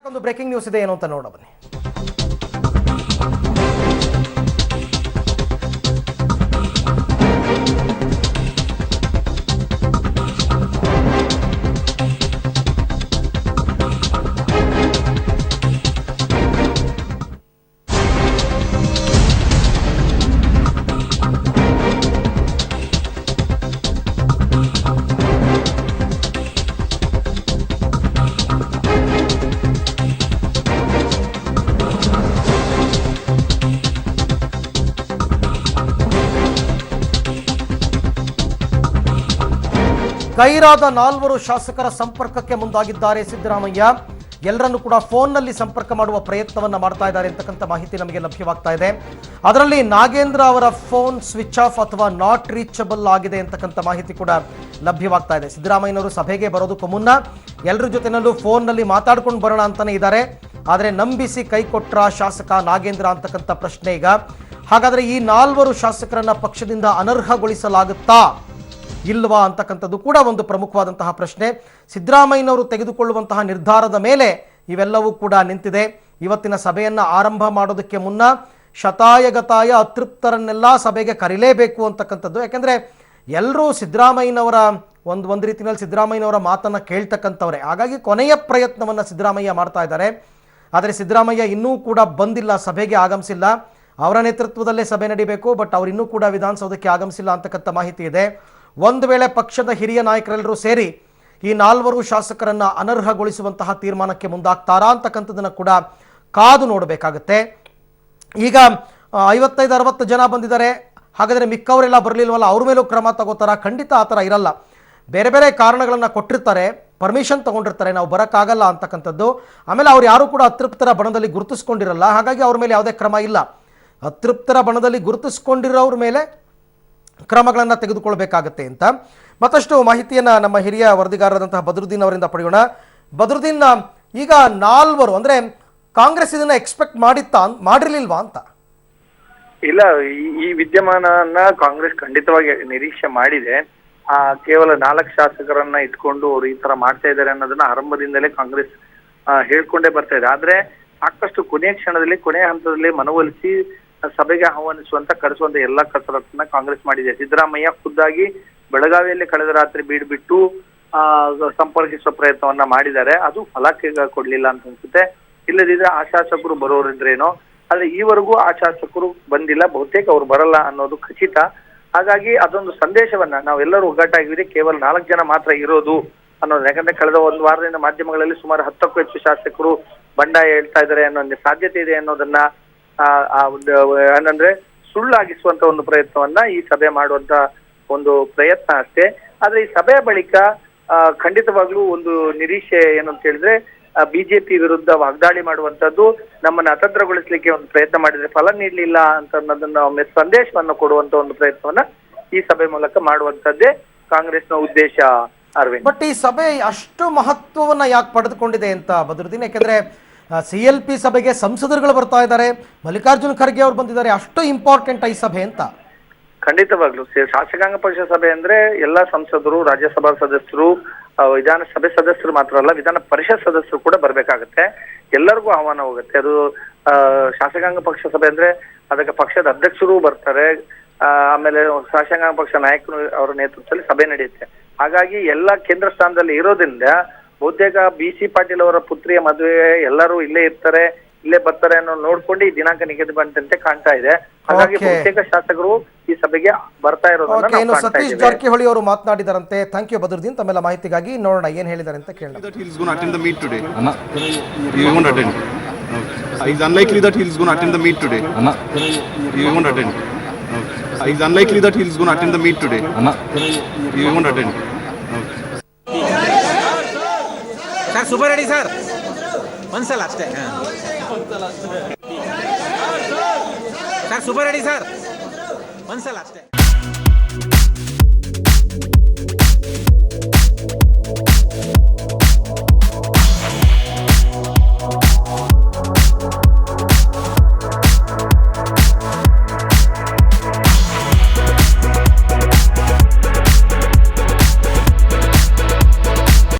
ಒಂದು breaking news ಇದೆ ಏನು ಅಂತ ನೋಡೋಣ ಬನ್ನಿ. ಗೈರಾದ 4 ಶಾಸಕರ ಸಂಪರ್ಕಕ್ಕೆ ಮುಂದಾಗಿದ್ದಾರೆ ಸಿದ್ದರಾಮಯ್ಯ. ಎಲ್ಲರನ್ನು ಕೂಡ ಫೋನ್ನಲ್ಲಿ ಸಂಪರ್ಕ ಮಾಡುವ ಪ್ರಯತ್ನವನ್ನ ಮಾಡ್ತಾ ಇದ್ದಾರೆ ಅಂತಕ್ಕಂಥ ಮಾಹಿತಿ ನಮಗೆ ಲಭ್ಯವಾಗ್ತಾ ಇದೆ. ಅದರಲ್ಲಿ ನಾಗೇಂದ್ರ ಅವರ ಫೋನ್ ಸ್ವಿಚ್ ಆಫ್ ಅಥವಾ ನಾಟ್ ರೀಚಬಲ್ ಆಗಿದೆ ಅಂತಕ್ಕಂಥ ಮಾಹಿತಿ ಕೂಡ ಲಭ್ಯವಾಗ್ತಾ ಇದೆ. ಸಿದ್ದರಾಮಯ್ಯನವರು ಸಭೆಗೆ ಬರೋದಕ್ಕೂ ಮುನ್ನ ಎಲ್ಲರ ಜೊತೆನಲ್ಲೂ ಫೋನ್ನಲ್ಲಿ ಮಾತಾಡ್ಕೊಂಡು ಬರೋಣ ಅಂತಾನೆ ಇದ್ದಾರೆ. ಆದರೆ ನಂಬಿಸಿ ಕೈ ಕೊಟ್ರ ಶಾಸಕ ನಾಗೇಂದ್ರ ಅಂತಕ್ಕಂಥ ಪ್ರಶ್ನೆ ಈಗ. ಹಾಗಾದರೆ ಈ 4 ಶಾಸಕರನ್ನ ಪಕ್ಷದಿಂದ ಅನರ್ಹಗೊಳಿಸಲಾಗುತ್ತಾ ಇಲ್ವಾ ಅಂತಕ್ಕಂಥದ್ದು ಕೂಡ ಒಂದು ಪ್ರಮುಖವಾದಂತಹ ಪ್ರಶ್ನೆ. ಸಿದ್ದರಾಮಯ್ಯನವರು ತೆಗೆದುಕೊಳ್ಳುವಂತಹ ನಿರ್ಧಾರದ ಮೇಲೆ ಇವೆಲ್ಲವೂ ಕೂಡ ನಿಂತಿದೆ. ಇವತ್ತಿನ ಸಭೆಯನ್ನು ಆರಂಭ ಮಾಡೋದಕ್ಕೆ ಮುನ್ನ ಶತಾಯಗತಾಯ ಅತೃಪ್ತರನ್ನೆಲ್ಲ ಸಭೆಗೆ ಕರೀಲೇಬೇಕು ಅಂತಕ್ಕಂಥದ್ದು. ಯಾಕೆಂದರೆ ಎಲ್ಲರೂ ಸಿದ್ದರಾಮಯ್ಯನವರ ಒಂದು ರೀತಿಯಲ್ಲಿ ಸಿದ್ದರಾಮಯ್ಯನವರ ಮಾತನ್ನು ಕೇಳ್ತಕ್ಕಂಥವ್ರೆ. ಹಾಗಾಗಿ ಕೊನೆಯ ಪ್ರಯತ್ನವನ್ನು ಸಿದ್ದರಾಮಯ್ಯ ಮಾಡ್ತಾ ಇದ್ದಾರೆ. ಆದರೆ ಸಿದ್ದರಾಮಯ್ಯ ಇನ್ನೂ ಕೂಡ ಬಂದಿಲ್ಲ, ಸಭೆಗೆ ಆಗಮಿಸಿಲ್ಲ. ಅವರ ನೇತೃತ್ವದಲ್ಲೇ ಸಭೆ ನಡೀಬೇಕು, ಬಟ್ ಅವರು ಇನ್ನೂ ಕೂಡ ವಿಧಾನಸೌಧಕ್ಕೆ ಆಗಮಿಸಿಲ್ಲ ಅಂತಕ್ಕಂಥ ಮಾಹಿತಿ ಇದೆ. ಒಂದು ವೇಳೆ ಪಕ್ಷದ ಹಿರಿಯ ನಾಯಕರೆಲ್ಲರೂ ಸೇರಿ ಈ 4 ಶಾಸಕರನ್ನ ಅನರ್ಹಗೊಳಿಸುವಂತಹ ತೀರ್ಮಾನಕ್ಕೆ ಮುಂದಾಗ್ತಾರಾ ಅಂತಕ್ಕಂಥದ್ದನ್ನು ಕೂಡ ಕಾದು ನೋಡಬೇಕಾಗತ್ತೆ. ಈಗ 55-60 ಜನ ಬಂದಿದ್ದಾರೆ. ಹಾಗಾದರೆ ಮಿಕ್ಕವರೆಲ್ಲ ಬರಲಿಲ್ವಲ್ಲ, ಅವ್ರ ಮೇಲೂ ಕ್ರಮ ತಗೋತಾರ? ಖಂಡಿತ ಆ ಥರ ಇರಲ್ಲ. ಬೇರೆ ಬೇರೆ ಕಾರಣಗಳನ್ನು ಕೊಟ್ಟಿರ್ತಾರೆ, ಪರ್ಮಿಷನ್ ತಗೊಂಡಿರ್ತಾರೆ, ನಾವು ಬರೋಕ್ಕಾಗಲ್ಲ ಅಂತಕ್ಕಂಥದ್ದು. ಆಮೇಲೆ ಅವ್ರು ಯಾರೂ ಕೂಡ ಅತೃಪ್ತರ ಬಣದಲ್ಲಿ ಗುರುತಿಸ್ಕೊಂಡಿರಲ್ಲ. ಹಾಗಾಗಿ ಅವ್ರ ಮೇಲೆ ಯಾವುದೇ ಕ್ರಮ ಇಲ್ಲ. ಅತೃಪ್ತರ ಬಣದಲ್ಲಿ ಗುರುತಿಸ್ಕೊಂಡಿರೋವ್ರ ಮೇಲೆ ಕ್ರಮಗಳನ್ನು ತೆಗೆದುಕೊಳ್ಬೇಕಾಗತ್ತೆ ಅಂತ ಮತ್ತಷ್ಟು ಮಾಹಿತಿಯನ್ನು ನಮ್ಮ ಹಿರಿಯ ವರದಿಗಾರರಾದಂತಹ ಬದ್ರುದ್ದೀನ್ ಅವರಿಂದ ಪಡೆಯೋಣ. ಬದ್ರುದ್ದೀನ್, ಈಗ 4 ಅಂದರೆ ಕಾಂಗ್ರೆಸ್ ಇದನ್ನ ಎಕ್ಸ್ಪೆಕ್ಟ್ ಮಾಡಿರ್ಲಿಲ್ವಾ ಅಂತ? ಇಲ್ಲ, ಈ ವಿದ್ಯಮಾನವನ್ನ ಕಾಂಗ್ರೆಸ್ ಖಂಡಿತವಾಗಿ ನಿರೀಕ್ಷೆ ಮಾಡಿದೆ. ಕೇವಲ 4 ಶಾಸಕರನ್ನ ಇಟ್ಕೊಂಡು ಅವ್ರು ಈ ತರ ಮಾಡ್ತಾ ಇದ್ದಾರೆ ಅನ್ನೋದನ್ನ ಆರಂಭದಿಂದಲೇ ಕಾಂಗ್ರೆಸ್ ಹೇಳ್ಕೊಂಡೇ ಬರ್ತಾ ಇದೆ. ಆದ್ರೆ ಸಾಕಷ್ಟು ಕೊನೆಯ ಕ್ಷಣದಲ್ಲಿ, ಕೊನೆಯ ಹಂತದಲ್ಲಿ ಮನವೊಲಿಸಿ ಸಭೆಗೆ ಆಹ್ವಾನಿಸುವಂತ ಕರೆಸುವಂತ ಎಲ್ಲಾ ಕಸರತ್ತನ್ನ ಕಾಂಗ್ರೆಸ್ ಮಾಡಿದೆ. ಸಿದ್ದರಾಮಯ್ಯ ಖುದ್ದಾಗಿ ಬೆಳಗಾವಿಯಲ್ಲಿ ಕಳೆದ ರಾತ್ರಿ ಬೀಡ್ಬಿಟ್ಟು ಸಂಪರ್ಕಿಸುವ ಪ್ರಯತ್ನವನ್ನ ಮಾಡಿದ್ದಾರೆ. ಅದು ಫಲಕ್ಕೆ ಕೊಡ್ಲಿಲ್ಲ ಅಂತ ಅನ್ಸುತ್ತೆ. ಇಲ್ಲದಿದ್ರೆ ಆ ಶಾಸಕರು ಬರೋರಿದ್ರೇನೋ, ಆದ್ರೆ ಈವರೆಗೂ ಆ ಶಾಸಕರು ಬಂದಿಲ್ಲ. ಬಹುತೇಕ ಅವ್ರು ಬರಲ್ಲ ಅನ್ನೋದು ಖಚಿತ. ಹಾಗಾಗಿ ಅದೊಂದು ಸಂದೇಶವನ್ನ ನಾವೆಲ್ಲರೂ ಒಗ್ಗಟ್ಟಾಗಿದ್ರೆ ಕೇವಲ 4 ಜನ ಮಾತ್ರ ಇರೋದು ಅನ್ನೋದು. ಯಾಕಂದ್ರೆ ಕಳೆದ 1 ವಾರದಿಂದ ಮಾಧ್ಯಮಗಳಲ್ಲಿ ಸುಮಾರು 10ಕ್ಕೂ ಹೆಚ್ಚು ಶಾಸಕರು ಬಂಡಾಯ ಹೇಳ್ತಾ ಇದ್ದಾರೆ ಅನ್ನೋ ಒಂದು ಸಾಧ್ಯತೆ ಇದೆ ಅನ್ನೋದನ್ನ ಏನಂದ್ರೆ ಸುಳ್ಳಾಗಿಸುವಂತ ಒಂದು ಪ್ರಯತ್ನವನ್ನ ಈ ಸಭೆ ಮಾಡುವಂತ ಒಂದು ಪ್ರಯತ್ನ ಅಷ್ಟೇ. ಆದ್ರೆ ಈ ಸಭೆಯ ಬಳಿಕ ಖಂಡಿತವಾಗ್ಲೂ ಒಂದು ನಿರೀಕ್ಷೆ ಏನು ಅಂತ ಹೇಳಿದ್ರೆ, ಬಿಜೆಪಿ ವಿರುದ್ಧ ವಾಗ್ದಾಳಿ ಮಾಡುವಂತದ್ದು, ನಮ್ಮನ್ನ ಅತಂತ್ರಗೊಳಿಸ್ಲಿಕ್ಕೆ ಒಂದು ಪ್ರಯತ್ನ ಮಾಡಿದ್ರೆ ಫಲ ನೀಡಲಿಲ್ಲ ಅಂತ ಅನ್ನೋದನ್ನ ಒಮ್ಮೆ ಸಂದೇಶವನ್ನು ಕೊಡುವಂತ ಒಂದು ಪ್ರಯತ್ನವನ್ನ ಈ ಸಭೆ ಮೂಲಕ ಮಾಡುವಂತದ್ದೇ ಕಾಂಗ್ರೆಸ್ನ ಉದ್ದೇಶ. ಅರವಿಂದ್, ಬಟ್ ಈ ಸಭೆ ಅಷ್ಟು ಮಹತ್ವವನ್ನ ಯಾಕೆ ಪಡೆದುಕೊಂಡಿದೆ ಅಂತ ಬದ್ರುದ್ದೀನ್? ಯಾಕಂದ್ರೆ CLP ಸಭೆಗೆ ಸಂಸದರುಗಳು ಬರ್ತಾ ಇದ್ದಾರೆ, ಮಲ್ಲಿಕಾರ್ಜುನ್ ಖರ್ಗೆ ಅವರು ಬಂದಿದ್ದಾರೆ. ಅಷ್ಟು ಇಂಪಾರ್ಟೆಂಟ್ ಈ ಸಭೆ ಅಂತ? ಖಂಡಿತವಾಗ್ಲು ಶಾಸಕಾಂಗ ಪಕ್ಷ ಸಭೆ ಅಂದ್ರೆ ಎಲ್ಲಾ ಸಂಸದರು, ರಾಜ್ಯಸಭಾ ಸದಸ್ಯರು, ವಿಧಾನಸಭೆ ಸದಸ್ಯರು ಮಾತ್ರ ಅಲ್ಲ, ವಿಧಾನ ಪರಿಷತ್ ಸದಸ್ಯರು ಕೂಡ ಬರ್ಬೇಕಾಗತ್ತೆ. ಎಲ್ಲರಿಗೂ ಆಹ್ವಾನ ಹೋಗುತ್ತೆ. ಅದು ಶಾಸಕಾಂಗ ಪಕ್ಷ ಸಭೆ ಅಂದ್ರೆ ಅದಕ್ಕೆ ಪಕ್ಷದ ಅಧ್ಯಕ್ಷರು ಬರ್ತಾರೆ. ಆಮೇಲೆ ಶಾಸಕಾಂಗ ಪಕ್ಷ ನಾಯಕರು ಅವರ ನೇತೃತ್ವದಲ್ಲಿ ಸಭೆ ನಡೆಯುತ್ತೆ. ಹಾಗಾಗಿ ಎಲ್ಲಾ ಕೇಂದ್ರ ಸ್ಥಾನದಲ್ಲಿ ಇರೋದ್ರಿಂದ ಬಹುತೇಕ BC ಪಾಟೀಲ್ ಅವರ ಪುತ್ರಿಯ ಮದುವೆ ಎಲ್ಲರೂ ಇಲ್ಲೇ ಇರ್ತಾರೆ, ಇಲ್ಲೇ ಬರ್ತಾರೆ ಅನ್ನೋ ನೋಡ್ಕೊಂಡು ಈ ದಿನಾಂಕ ನಿಗದಿ ಬಂದಂತೆ ಕಾಣ್ತಾ ಇದೆ. ಹಾಗಾಗಿ ಬಹುತೇಕ ಶಾಸಕರು ಈ ಸಭೆಗೆ ಬರ್ತಾ ಇರೋದನ್ನ ಸತೀಶ್ ಜಾರಕಿಹೊಳಿ ಅವರು ಮಾತನಾಡಿದಾರಂತೆ. ಥ್ಯಾಂಕ್ ಯು ಬದ್ರುದ್ದೀನ್, ತಮ್ಮೆಲ್ಲ ಮಾಹಿತಿಗಾಗಿ. ನೋಡೋಣ ಏನ್ ಹೇಳಿದ್ದಾರೆ ಅಂತ ಕೇಳೋಣ. It's unlikely that he's going to attend the meet today. He won't attend. It's unlikely that he's going to attend the meet today. He won't attend. Sir, super ready, sir. Once last day. Sir, super ready, sir. Once last day.